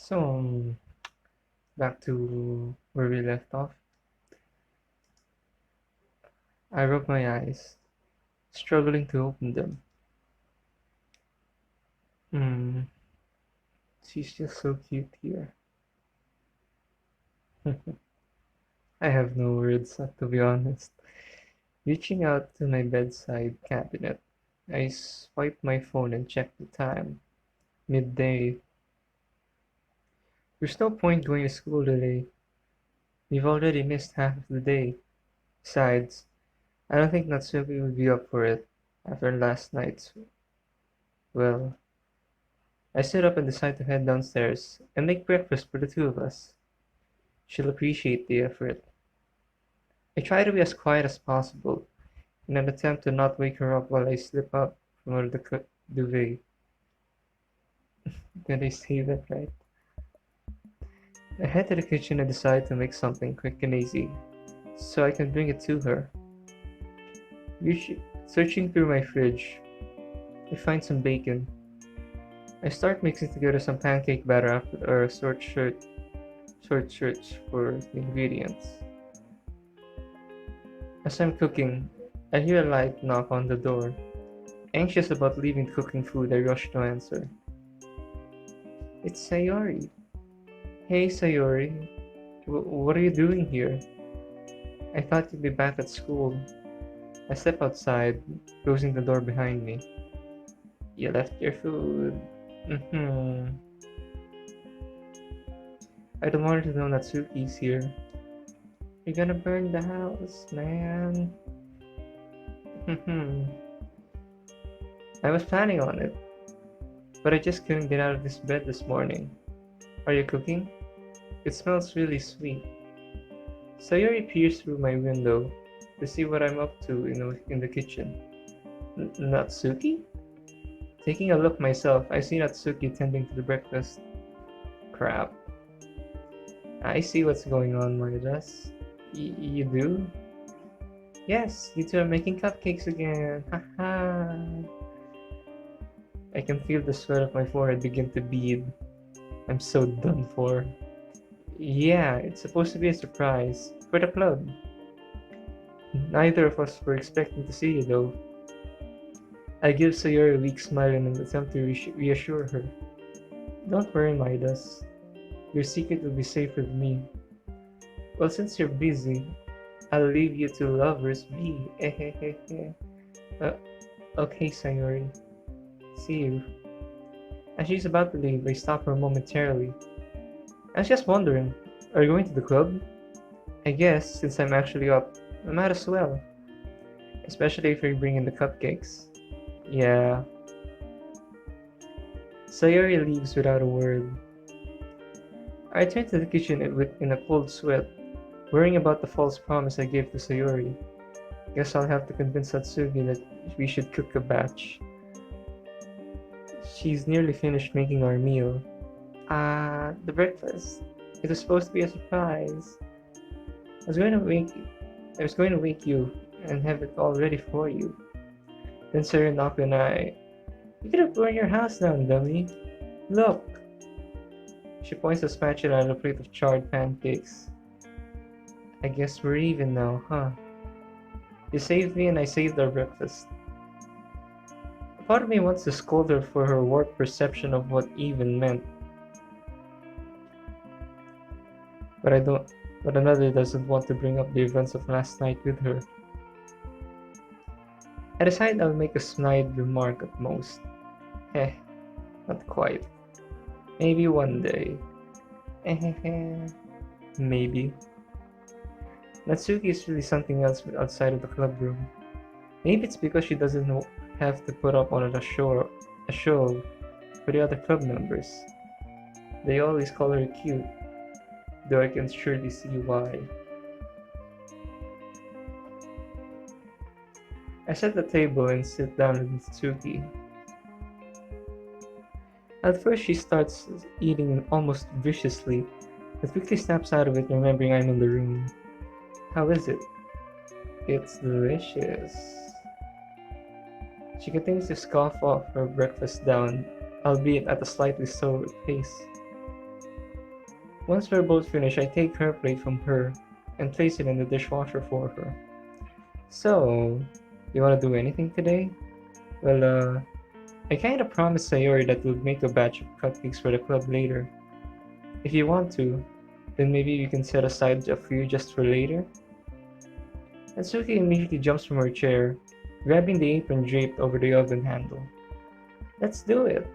So, back to where we left off. I rub my eyes, struggling to open them. Hmm, she's just so cute here. I have no words, to be honest. Reaching out to my bedside cabinet, I swipe my phone and check the time. Midday. There's no point going to school today. We've already missed half of the day. Besides, I don't think Natsuki would be up for it after last night's. Well, I stood up and decided to head downstairs and make breakfast for the two of us. She'll appreciate the effort. I try to be as quiet as possible in an attempt to not wake her up while I slip out from under the duvet. Did I say that right? I head to the kitchen and decide to make something quick and easy so I can bring it to her. Searching through my fridge, I find some bacon. I start mixing together some pancake batter after a short search for the ingredients. As I'm cooking, I hear a light knock on the door. Anxious about leaving the cooking food, I rush to answer. It's Sayori. Hey Sayori, what are you doing here? I thought you'd be back at school. I step outside, closing the door behind me. You left your food. Mm-hmm. I don't want her to know Natsuki's here. You're gonna burn the house, man. Mm-hmm. I was planning on it, but I just couldn't get out of this bed this morning. Are you cooking? It smells really sweet. Sayori peers through my window to see what I'm up to in the kitchen. Natsuki? Taking a look myself, I see Natsuki tending to the breakfast. Crap. I see what's going on, Midas. You do? Yes, you two are making cupcakes again. Haha. I can feel the sweat of my forehead begin to bead. I'm so done for. Yeah, it's supposed to be a surprise for the club. Neither of us were expecting to see you though. I give Sayori a weak smile in an attempt to reassure her. Don't worry, Midas. Your secret will be safe with me. Well, since you're busy, I'll leave you to lovers be. uh, okay, Sayori. See you. As she's about to leave, I stop her momentarily. I was just wondering, are you going to the club? I guess, since I'm actually up, I might as well. Especially if you're bringing the cupcakes. Yeah. Sayori leaves without a word. I return to the kitchen in a cold sweat, worrying about the false promise I gave to Sayori. Guess I'll have to convince Satsugi that we should cook a batch. She's nearly finished making our meal. The breakfast. It was supposed to be a surprise. I was going to wake I was going to wake you and have it all ready for you. Then Saranaka and you could have burned your house down, dummy. Look! She points a spatula at a plate of charred pancakes. I guess we're even now, huh? You saved me and I saved our breakfast. A part of me wants to scold her for her warped perception of what even meant. But I don't but another doesn't want to bring up the events of last night with her. I decide I'll make a snide remark at most. Eh, not quite. Maybe one day. Maybe. Natsuki is really something else outside of the club room. Maybe it's because she doesn't have to put up on a show for the other club members. They always call her cute, though I can surely see why. I set the table and sit down with Natsuki. At first she starts eating almost viciously, but quickly snaps out of it remembering I'm in the room. How is it? It's delicious. She continues to scoff off her breakfast down, albeit at a slightly slower pace. Once we're both finished, I take her plate from her and place it in the dishwasher for her. So, you wanna do anything today? Well, I kinda promised Sayori that we'll make a batch of cupcakes for the club later. If you want to, then maybe you can set aside a few just for later. Natsuki immediately jumps from her chair, grabbing the apron draped over the oven handle. Let's do it!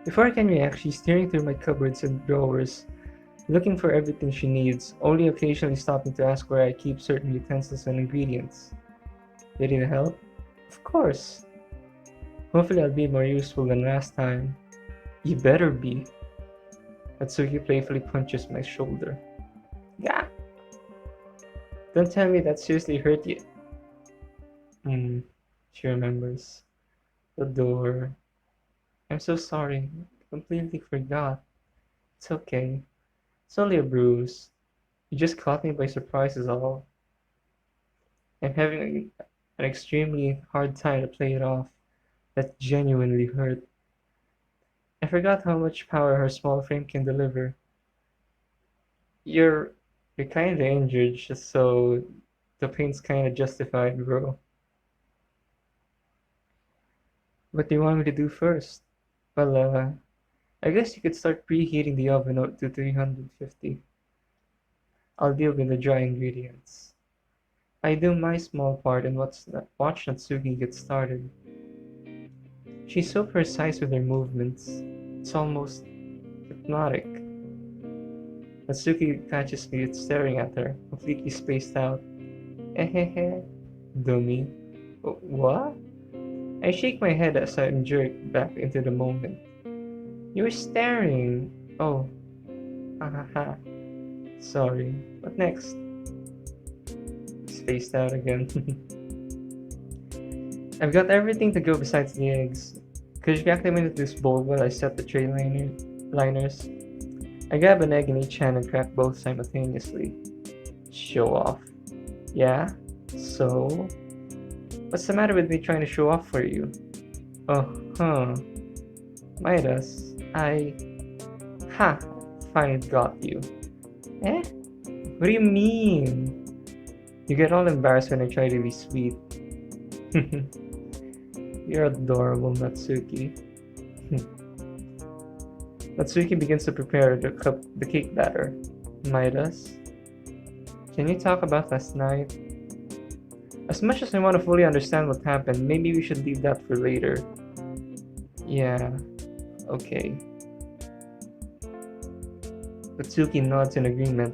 Before I can react, she's tearing through my cupboards and drawers, looking for everything she needs, only occasionally stopping to ask where I keep certain utensils and ingredients. Ready to help? Of course! Hopefully I'll be more useful than last time. You better be. Natsuki playfully punches my shoulder. Gah! Don't tell me that seriously hurt you. She remembers. The door. I'm so sorry. I completely forgot. It's okay. It's only a bruise. You just caught me by surprise is all. I'm having an extremely hard time to play it off. That genuinely hurt. I forgot how much power her small frame can deliver. You're kinda injured, just so the pain's kinda justified, bro. What do you want me to do first? Well, I guess you could start preheating the oven up to 350. I'll deal with the dry ingredients. I do my small part and watch Natsuki get started. She's so precise with her movements. It's almost hypnotic. Natsuki catches me staring at her, completely spaced out. Hehehe, dummy. What? I shake my head as I'm jerked back into the moment. You're staring. Oh. Hahaha. Sorry. What next? Spaced out again. I've got everything to go besides the eggs. Could you pack them into this bowl while I set the tray liners? I grab an egg in each hand and crack both simultaneously. Show off. Yeah? So? What's the matter with me trying to show off for you? Oh, huh. Midas, Ha! Finally got you. Eh? What do you mean? You get all embarrassed when I try to be sweet. You're adorable, Natsuki. Natsuki begins to prepare the cake batter. Midas, can you talk about last night? As much as I want to fully understand what happened, maybe we should leave that for later. Yeah, okay. Natsuki nods in agreement,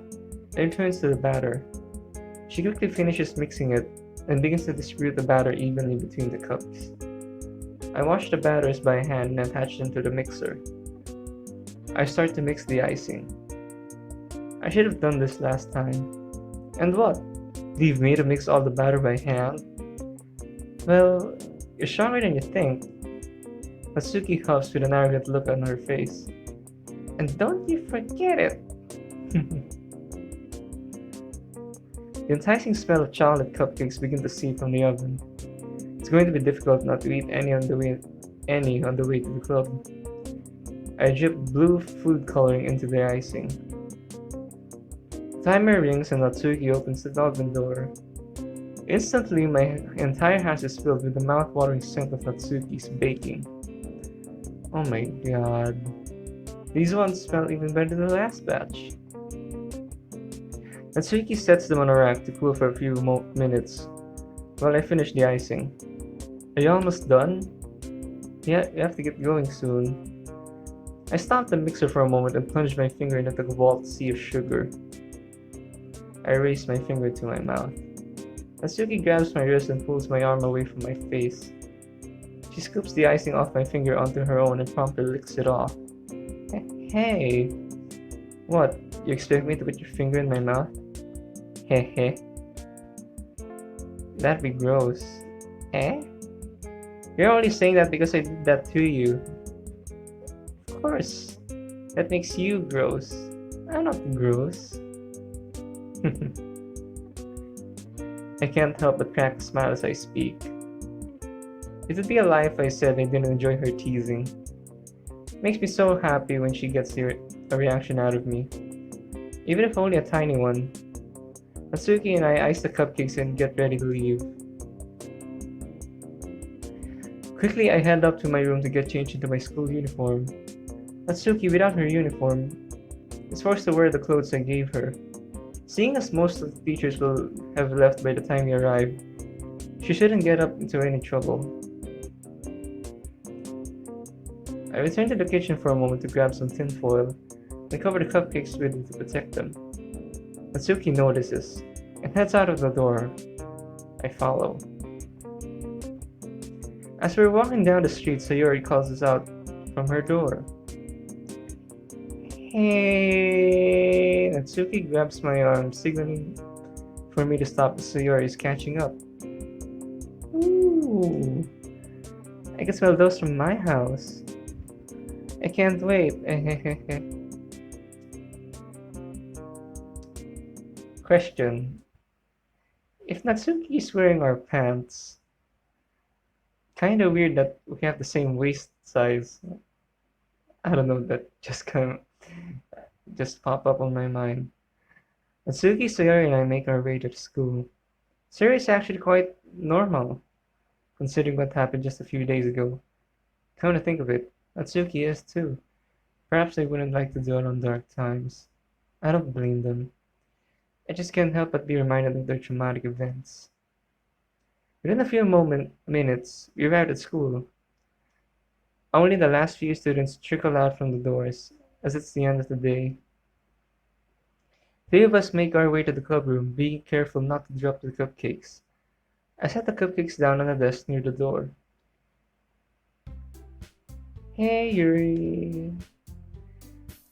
then turns to the batter. She quickly finishes mixing it and begins to distribute the batter evenly between the cups. I wash the batters by hand and attach them to the mixer. I start to mix the icing. I should have done this last time. And what? Leave me to mix all the batter by hand? Well, you're stronger than you think. Natsuki huffs with an arrogant look on her face. And don't you forget it! The enticing smell of chocolate cupcakes begin to seep from the oven. It's going to be difficult not to eat any on the way to the club. I drip blue food coloring into the icing. Timer rings and Natsuki opens the oven door. Instantly, my entire house is filled with the mouth-watering scent of Natsuki's baking. Oh my god. These ones smell even better than the last batch. Natsuki sets them on a rack to cool for a few minutes while I finish the icing. Are you almost done? Yeah, you have to get going soon. I stop the mixer for a moment and plunge my finger into the vault sea of sugar. I raise my finger to my mouth. Natsuki grabs my wrist and pulls my arm away from my face. She scoops the icing off my finger onto her own and promptly licks it off. Hey! What? You expect me to put your finger in my mouth? Heh. That'd be gross. Eh? You're only saying that because I did that to you. Of course. That makes you gross. I'm not gross. I can't help but crack a smile as I speak. It would be a lie if I said I didn't enjoy her teasing. It makes me so happy when she gets a reaction out of me, even if only a tiny one. Natsuki and I ice the cupcakes and get ready to leave. Quickly, I head up to my room to get changed into my school uniform. Natsuki, without her uniform, is forced to wear the clothes I gave her. Seeing as most of the teachers will have left by the time we arrive, she shouldn't get up into any trouble. I return to the kitchen for a moment to grab some tin foil and cover the cupcakes with it to protect them. Natsuki notices and heads out of the door. I follow. As we're walking down the street, Sayori calls us out from her door. Hey! Natsuki grabs my arm, signaling for me to stop as Sayori is catching up. Ooh! I can smell those from my house. I can't wait. Question. If Natsuki is wearing our pants, kinda weird that we have the same waist size. I don't know, that just pop up on my mind. Natsuki, Sayori, and I make our way to the school. Sayori is actually quite normal, considering what happened just a few days ago. Come to think of it, Natsuki is too. Perhaps they wouldn't like to dwell on dark times. I don't blame them. I just can't help but be reminded of their traumatic events. Within a few minutes, we arrived at school. Only the last few students trickle out from the doors, as it's the end of the day. Three of us make our way to the club room, being careful not to drop the cupcakes. I set the cupcakes down on a desk near the door. Hey, Yuri.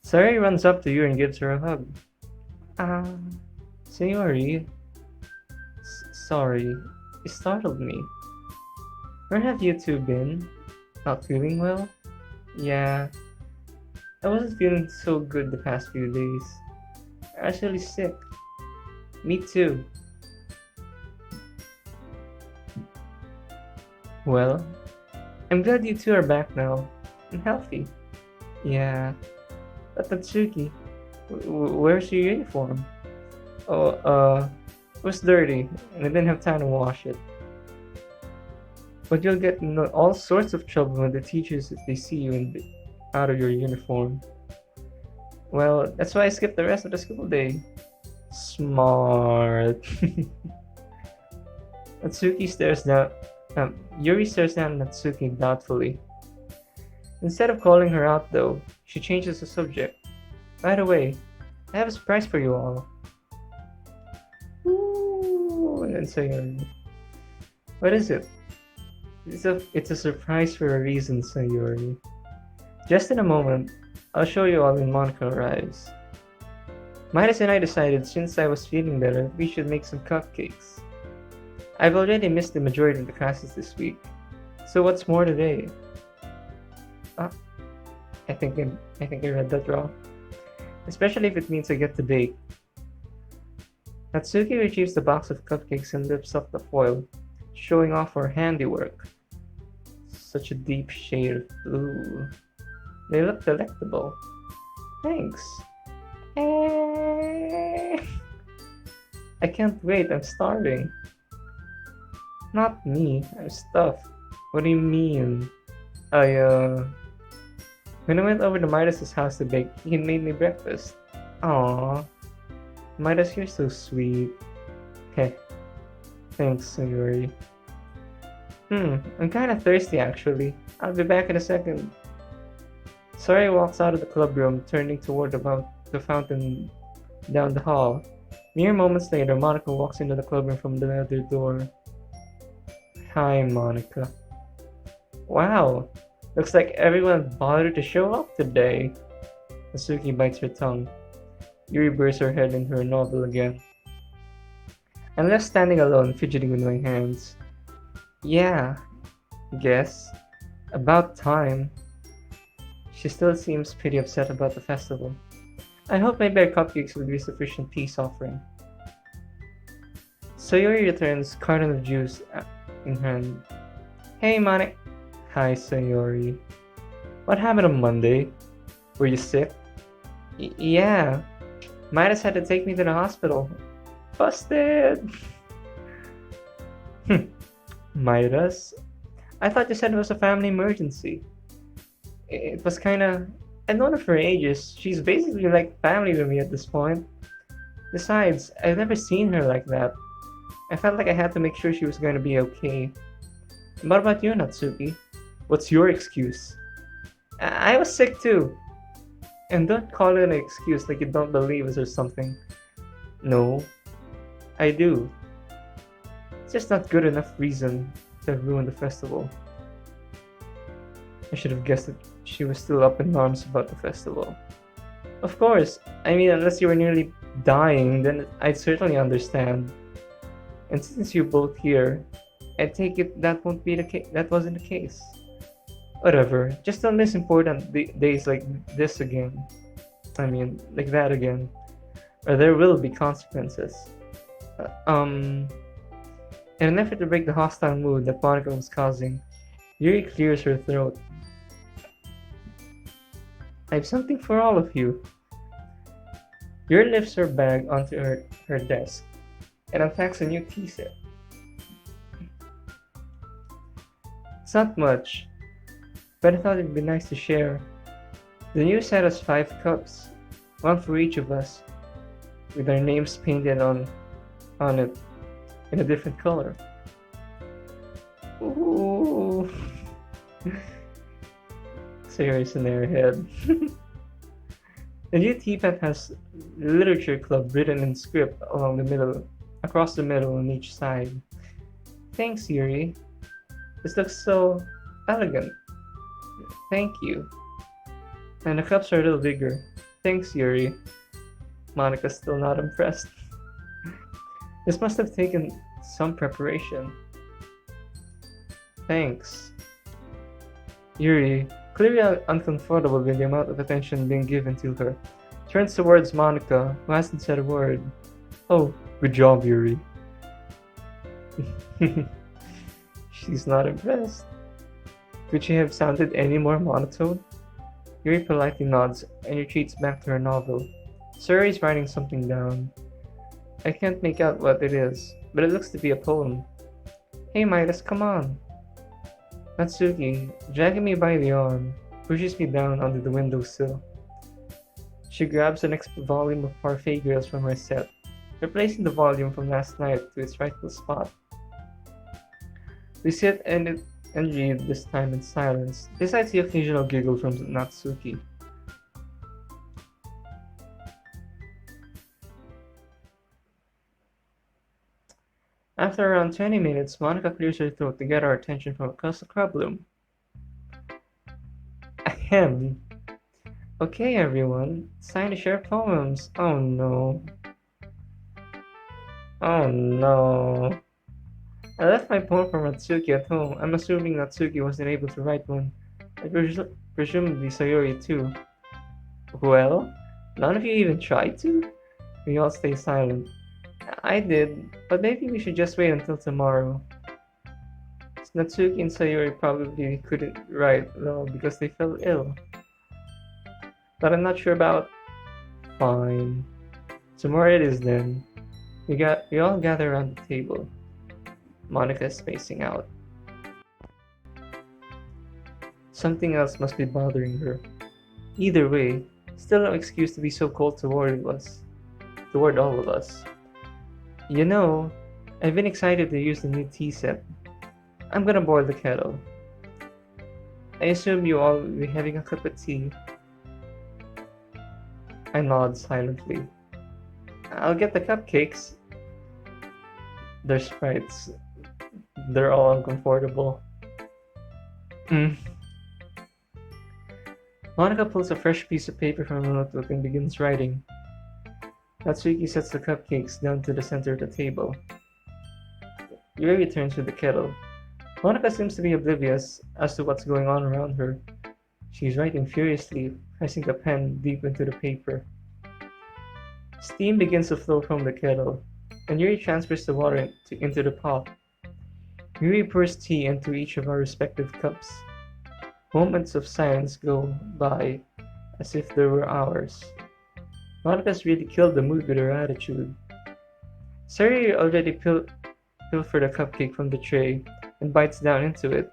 Sayori runs up to you and gives her a hug. Sayori. Sorry, you startled me. Where have you two been? Not feeling well? Yeah, I wasn't feeling so good the past few days. Actually sick. Me too. Well, I'm glad you two are back now and healthy. Yeah, but Natsuki, where's your uniform? Oh, it was dirty and I didn't have time to wash it. But you'll get in all sorts of trouble with the teachers if they see you out of your uniform. Well, that's why I skipped the rest of the school day. Smart. Natsuki stares down. Yuri stares down at Natsuki doubtfully. Instead of calling her out, though, she changes the subject. By the way, I have a surprise for you all. Ooh, and then Sayori. What is it? It's a surprise for a reason, Sayori. Just in a moment, I'll show you all when Monika arrives. Midas and I decided since I was feeling better, we should make some cupcakes. I've already missed the majority of the classes this week, so what's more today? I think I read that wrong. Especially if it means I get to bake. Natsuki retrieves the box of cupcakes and lifts up the foil, showing off her handiwork. Such a deep shade of blue. They look delectable. Thanks. I can't wait, I'm starving. Not me, I'm stuffed. What do you mean? When I went over to Midas's house to bake, he made me breakfast. Aww. Midas, you're so sweet. Heh. Thanks, Sayori. I'm kinda thirsty actually. I'll be back in a second. Sayori walks out of the club room, turning toward the fountain down the hall. Mere moments later, Monika walks into the club room from the other door. Hi, Monika. Wow, looks like everyone bothered to show up today. Natsuki bites her tongue. Yuri bursts her head into her novel again. I'm left standing alone, fidgeting with my hands. Yeah, guess. About time. She still seems pretty upset about the festival. I hope my bare cupcakes will be sufficient peace offering. Sayori returns, carton of juice in hand. Hey, Monika. Hi, Sayori. What happened on Monday? Were you sick? Yeah, Midas had to take me to the hospital. Busted! Midas? I thought you said it was a family emergency. It was kinda. I've known her for ages. She's basically like family to me at this point. Besides, I've never seen her like that. I felt like I had to make sure she was going to be okay. What about you, Natsuki? What's your excuse? I was sick too. And don't call it an excuse like you don't believe us or something. No, I do. It's just not good enough reason to ruin the festival. I should have guessed that she was still up in arms about the festival. Of course, I mean, unless you were nearly dying, then I'd certainly understand. And since you're both here, I take it that won't be the case. That wasn't the case. Whatever. Just don't miss important days like this again. I mean, like that again, or there will be consequences. In an effort to break the hostile mood that Monika was causing, Yuri clears her throat. I have something for all of you. Yuri lifts her bag onto her desk and unpacks a new tea set. It's not much, but I thought it'd be nice to share. The new set has 5 cups, one for each of us, with our names painted on it in a different color. Ooh. Sayori's in her head. The new teapot has Literature Club written in script along the middle, across the middle on each side. Thanks, Yuri. This looks so elegant. Thank you. And the cups are a little bigger. Thanks, Yuri. Monika's still not impressed. This must have taken some preparation. Thanks. Yuri, clearly uncomfortable with the amount of attention being given to her, turns towards Monika, who hasn't said a word. Oh, good job, Yuri. She's not impressed. Could she have sounded any more monotone? Yuri politely nods and retreats back to her novel. Sayori's writing something down. I can't make out what it is, but it looks to be a poem. Hey Midas, come on! Natsuki, dragging me by the arm, pushes me down onto the windowsill. She grabs the next volume of Parfait Girls from her set, replacing the volume from last night to its rightful spot. We sit and read this time in silence, besides the occasional giggle from Natsuki. After around 20 minutes, Monika clears her throat to get our attention from across the club room. Ahem. Okay, everyone, it's time to share poems. Oh no. Oh no. I left my poem for Natsuki at home. I'm assuming Natsuki wasn't able to write one. And presumably Sayori too. Well, none of you even tried to? We all stay silent. I did, but maybe we should just wait until tomorrow. Natsuki and Sayori probably couldn't write though because they fell ill. But I'm not sure about. Fine. Tomorrow it is then. We all gather around the table. Monika is spacing out. Something else must be bothering her. Either way, still no excuse to be so cold toward all of us. You know, I've been excited to use the new tea set. I'm gonna boil the kettle. I assume you all will be having a cup of tea. I nod silently. I'll get the cupcakes. They're sprites. They're all uncomfortable. Monika pulls a fresh piece of paper from a notebook and begins writing. Natsuki sets the cupcakes down to the center of the table. Yuri returns with the kettle. Monika seems to be oblivious as to what's going on around her. She's writing furiously, pressing the pen deep into the paper. Steam begins to flow from the kettle, and Yuri transfers the water into the pot. Yuri pours tea into each of our respective cups. Moments of silence go by as if they were hours. Monika's really killed the mood with her attitude. Sayori already pilfered a cupcake from the tray and bites down into it.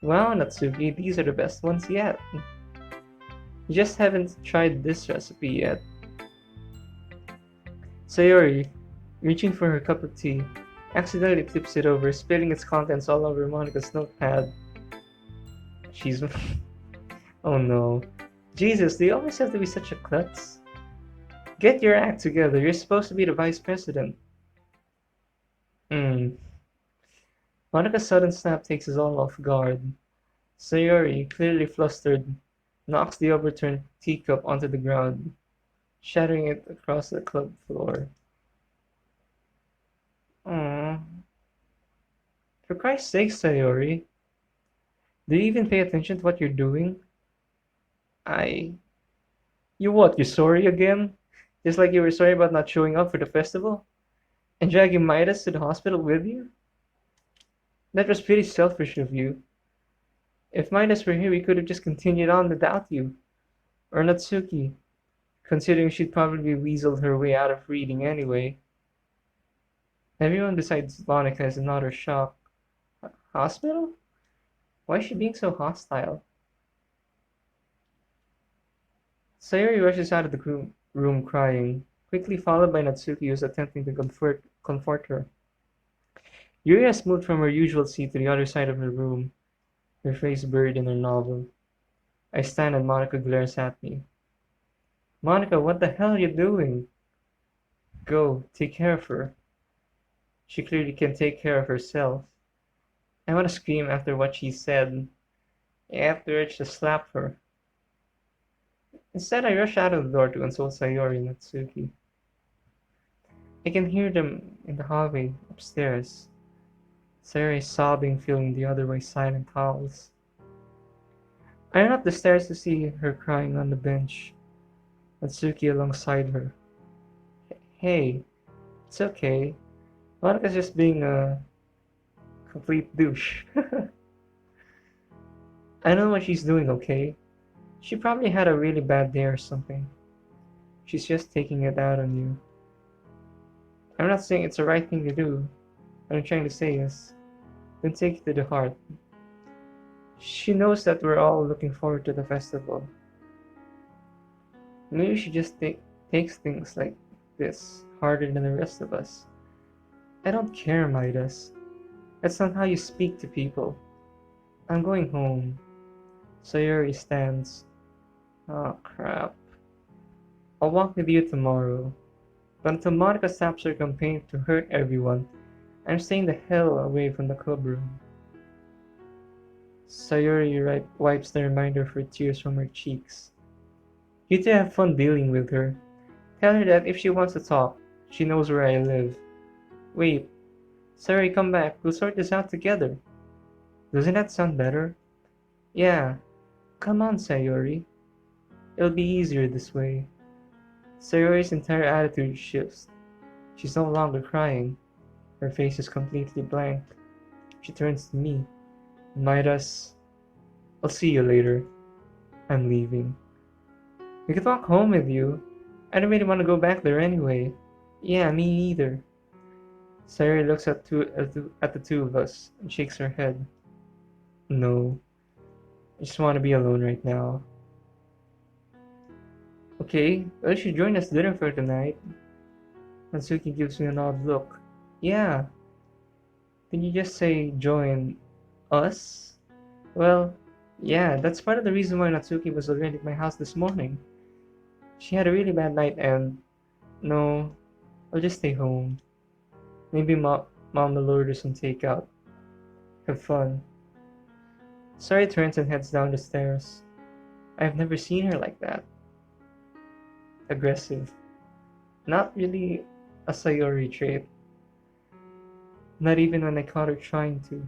Wow, Natsuki, these are the best ones yet. You just haven't tried this recipe yet. Sayori, reaching for her cup of tea, accidentally tips it over, spilling its contents all over Monika's notepad. She's. Oh no. Jesus, do you always have to be such a klutz? Get your act together, you're supposed to be the vice president. Hmm. Monika's sudden snap takes us all off guard. Sayori, clearly flustered, knocks the overturned teacup onto the ground, shattering it across the club floor. Aww. For Christ's sake, Sayori, do you even pay attention to what you're doing? I. You what, you sorry again? Just like you were sorry about not showing up for the festival? And dragging Midas to the hospital with you? That was pretty selfish of you. If Midas were here, we could have just continued on without you. Or Natsuki, considering she'd probably weaseled her way out of reading anyway. Everyone besides Monika is in utter shock. Hospital? Why is she being so hostile? Sayori rushes out of the room crying, quickly followed by Natsuki who's attempting to comfort her. Yuri has moved from her usual seat to the other side of her room, her face buried in her novel. I stand and Monika glares at me. Monika, what the hell are you doing? Go, take care of her. She clearly can take care of herself. I want to scream after what she said. After it, just slap her. Instead, I rush out of the door to console Sayori and Natsuki. I can hear them in the hallway upstairs. Sayori sobbing, filling the otherwise silent halls. I run up the stairs to see her crying on the bench, Natsuki alongside her. Hey, it's okay. Monika's just being a complete douche. I know what she's doing, okay? She probably had a really bad day or something. She's just taking it out on you. I'm not saying it's the right thing to do. What I'm trying to say is, don't take it to the heart. She knows that we're all looking forward to the festival. Maybe she just takes things like this harder than the rest of us. I don't care, Midas. That's not how you speak to people. I'm going home. Sayori stands. Oh crap. I'll walk with you tomorrow. But until Monika stops her campaign to hurt everyone, I'm staying the hell away from the club room. Sayori wipes the reminder of her tears from her cheeks. You two have fun dealing with her. Tell her that if she wants to talk, she knows where I live. Wait, Sayori, come back. We'll sort this out together. Doesn't that sound better? Yeah. Come on, Sayori. It'll be easier this way. Sayori's entire attitude shifts. She's no longer crying. Her face is completely blank. She turns to me. Midas, I'll see you later. I'm leaving. We could walk home with you. I don't really want to go back there anyway. Yeah, me neither. Sayori looks at the two of us and shakes her head. No. I just want to be alone right now. Okay, well, you should join us dinner for tonight. Natsuki gives me an odd look. Yeah. Did you just say join us? Well, yeah, that's part of the reason why Natsuki was already at my house this morning. She had a really bad night and... No, I'll just stay home. Maybe Mom will order some takeout. Have fun. Sayori turns and heads down the stairs. I've never seen her like that. Aggressive. Not really a Sayori trait. Not even when I caught her trying to.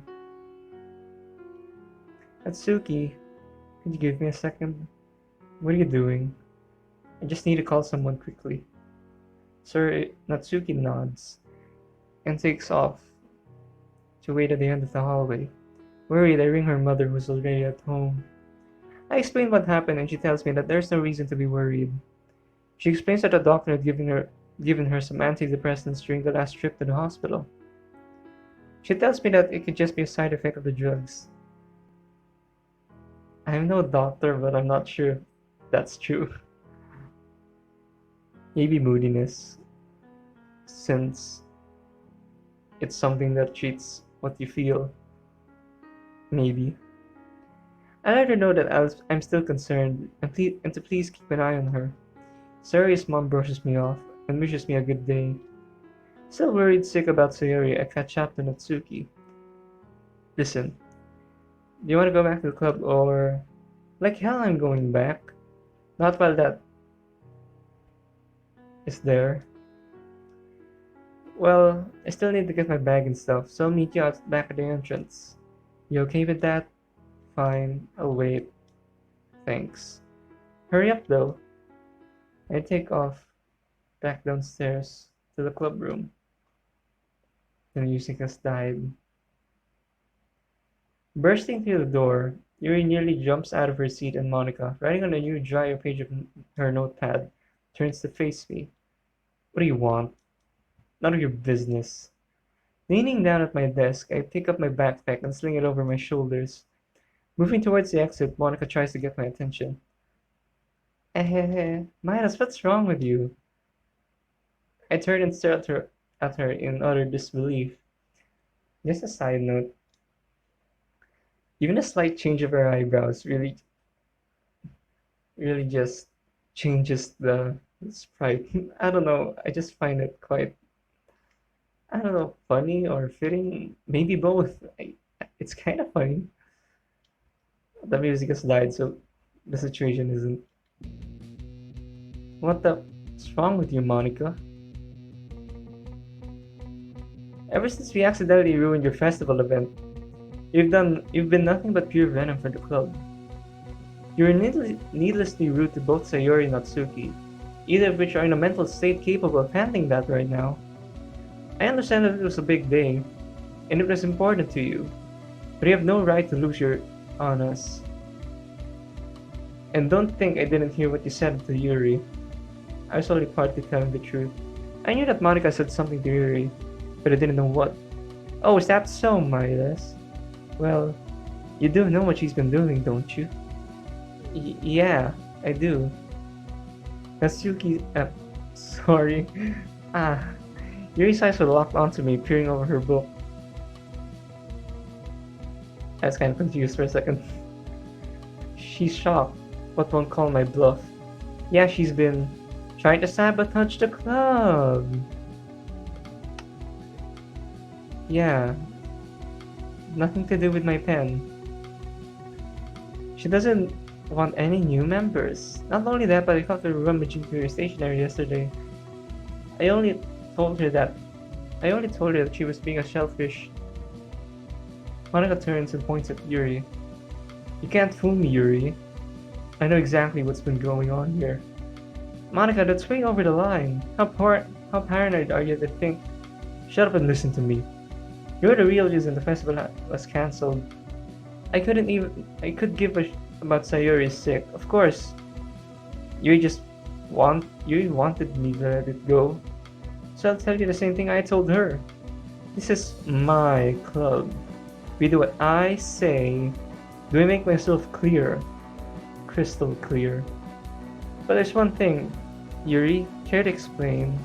Natsuki, could you give me a second? What are you doing? I just need to call someone quickly. Sir, Natsuki nods and takes off to wait at the end of the hallway. Worried, I ring her mother who's already at home. I explain what happened and she tells me that there's no reason to be worried. She explains that the doctor had given her some antidepressants during the last trip to the hospital. She tells me that it could just be a side effect of the drugs. I'm no doctor, but I'm not sure that's true. Maybe moodiness, since it's something that treats what you feel. Maybe. I let her know that I'm still concerned and to please keep an eye on her. Sayori's mom brushes me off and wishes me a good day. Still worried sick about Sayori, I catch up to Natsuki. Listen, do you want to go back to the club or... Like hell I'm going back. Not while that is there. Well, I still need to get my bag and stuff, so I'll meet you out back at the entrance. You okay with that? Fine, I'll wait. Thanks. Hurry up though. I take off back downstairs to the club room. The music has died. Bursting through the door, Yuri nearly jumps out of her seat and Monika, writing on a new drier page of her notepad, turns to face me. What do you want? None of your business. Leaning down at my desk, I pick up my backpack and sling it over my shoulders. Moving towards the exit, Monika tries to get my attention. Midas, what's wrong with you? I turn and stare at her in utter disbelief. Just a side note. Even a slight change of her eyebrows really just changes the sprite. I don't know, I just find it quite, I don't know, funny or fitting. Maybe both. It's kind of funny. The music has died, so the situation isn't. What's wrong with you, Monika? Ever since we accidentally ruined your festival event, you've been nothing but pure venom for the club. You were needlessly rude to both Sayori and Natsuki, either of which are in a mental state capable of handling that right now. I understand that it was a big day, and it was important to you, but you have no right to lose your on us. And don't think I didn't hear what you said to Yuri. I was only partly telling the truth. I knew that Monika said something to Yuri, but I didn't know what. Oh, is that so, Midas? Well, you do know what she's been doing, don't you? Yeah, I do. Natsuki, sorry. Yuri's eyes were locked onto me, peering over her book. I was kind of confused for a second. She's shocked, but won't call my bluff. Yeah, she's been trying to sabotage the club. Yeah, nothing to do with my pen. She doesn't want any new members. Not only that, but I caught her rummaging through her stationery yesterday. I only told her that she was being a shellfish. Monika turns and points at Yuri. You can't fool me, Yuri. I know exactly what's been going on here. Monika, that's way over the line. How paranoid are you to think? Shut up and listen to me. You're the real reason the festival was cancelled. I could give a about Sayori's sick. Of course, Yuri wanted me to let it go. So I'll tell you the same thing I told her. This is my club. We do what I say. Do I make myself clear? Crystal clear. But there's one thing, Yuri, care to explain?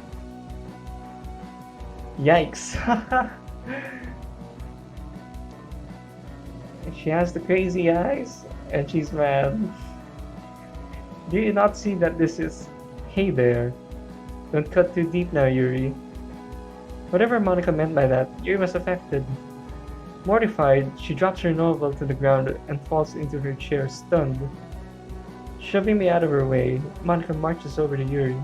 Yikes. She has the crazy eyes, and she's mad. Do you not see that this is... Hey there. Don't cut too deep now, Yuri. Whatever Monika meant by that, Yuri was affected. Mortified, she drops her novel to the ground and falls into her chair, stunned. Shoving me out of her way, Monika marches over to Yuri.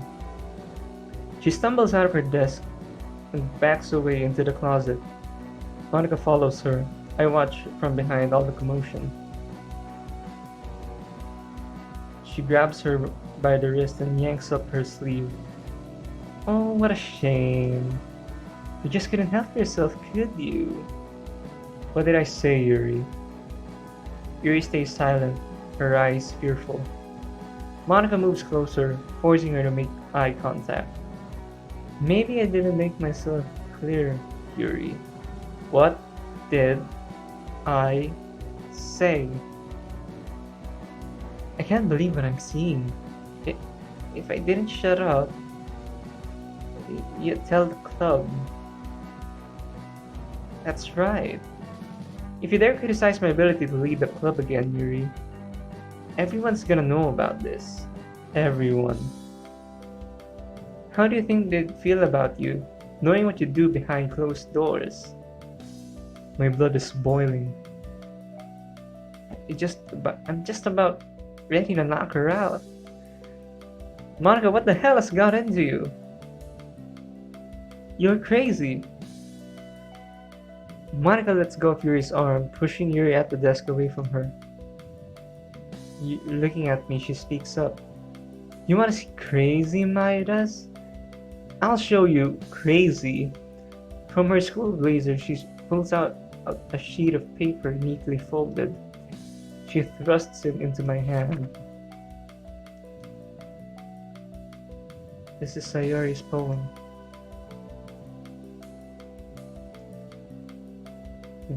She stumbles out of her desk and backs away into the closet. Monika follows her. I watch from behind all the commotion. She grabs her by the wrist and yanks up her sleeve. Oh, what a shame. You just couldn't help yourself, could you? What did I say, Yuri? Yuri stays silent, her eyes fearful. Monika moves closer, forcing her to make eye contact. Maybe I didn't make myself clear, Yuri. What did I say? I can't believe what I'm seeing. I- If I didn't shut up, you'd tell the club. That's right. If you dare criticize my ability to lead the club again, Yuri, everyone's gonna know about this. Everyone. How do you think they'd feel about you, knowing what you do behind closed doors? My blood is boiling. I'm just about ready to knock her out. Monika, what the hell has got into you? You're crazy. Monika lets go of Yuri's arm, pushing Yuri at the desk away from her. Looking at me, she speaks up. You wanna see crazy, Midas? I'll show you crazy. From her school blazer, she pulls out a sheet of paper neatly folded. She thrusts it into my hand. This is Sayori's poem.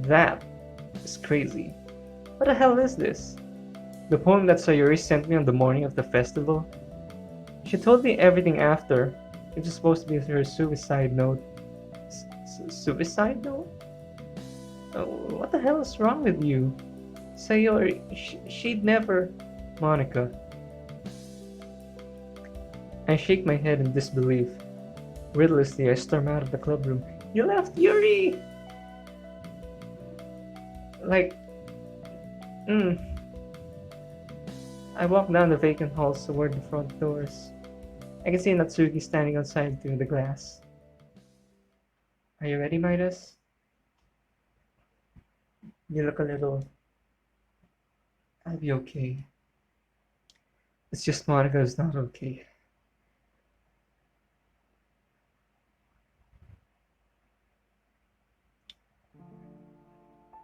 That is crazy. What the hell is this? The poem that Sayori sent me on the morning of the festival? She told me everything after. It was supposed to be her suicide note. Suicide note? Oh, what the hell is wrong with you? Sayori, she'd never... Monika. I shake my head in disbelief. Wordlessly, I storm out of the club room. You left Yuri! Like... I walk down the vacant halls toward the front doors. I can see Natsuki standing outside through the glass. Are you ready, Midas? You look a little... I'll be okay. It's just Monika is not okay.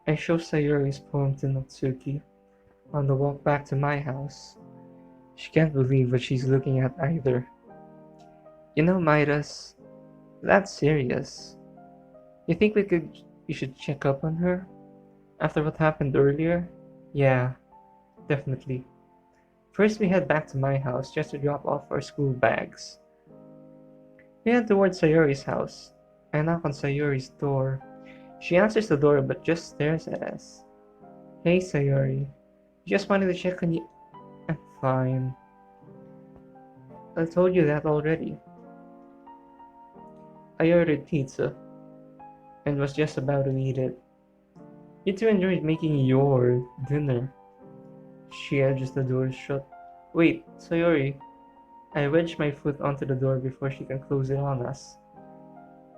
I show Sayori's poem to Natsuki on the walk back to my house. She can't believe what she's looking at either. You know, Midas, that's serious. You think you should check up on her? After what happened earlier? Yeah, definitely. First we head back to my house just to drop off our school bags. We head towards Sayori's house. I knock on Sayori's door. She answers the door but just stares at us. Hey Sayori, just wanted to check on you. I'm fine. I told you that already. I ordered pizza and was just about to eat it. You two enjoyed making your dinner. She edges the door shut. Wait, Sayori. I wedge my foot onto the door before she can close it on us.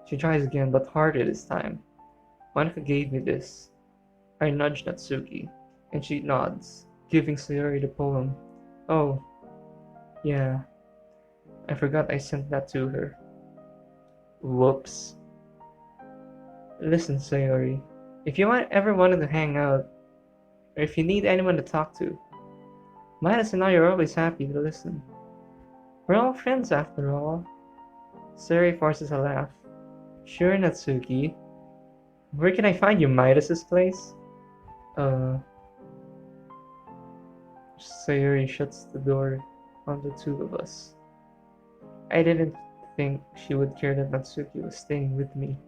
She tries again, but harder this time. Monika gave me this. I nudge Natsuki, and she nods, giving Sayori the poem. Oh, yeah. I forgot I sent that to her. Whoops. Listen, Sayori. If you ever wanted to hang out, or if you need anyone to talk to, Midas and I are always happy to listen. We're all friends after all. Sayori forces a laugh. Sure, Natsuki. Where can I find you, Midas's place? Sayori shuts the door on the two of us. I didn't think she would care that Natsuki was staying with me.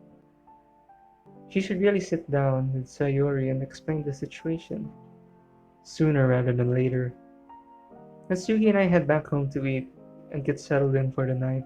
She should really sit down with Sayori and explain the situation. Sooner rather than later. Natsuki and I head back home to eat and get settled in for the night.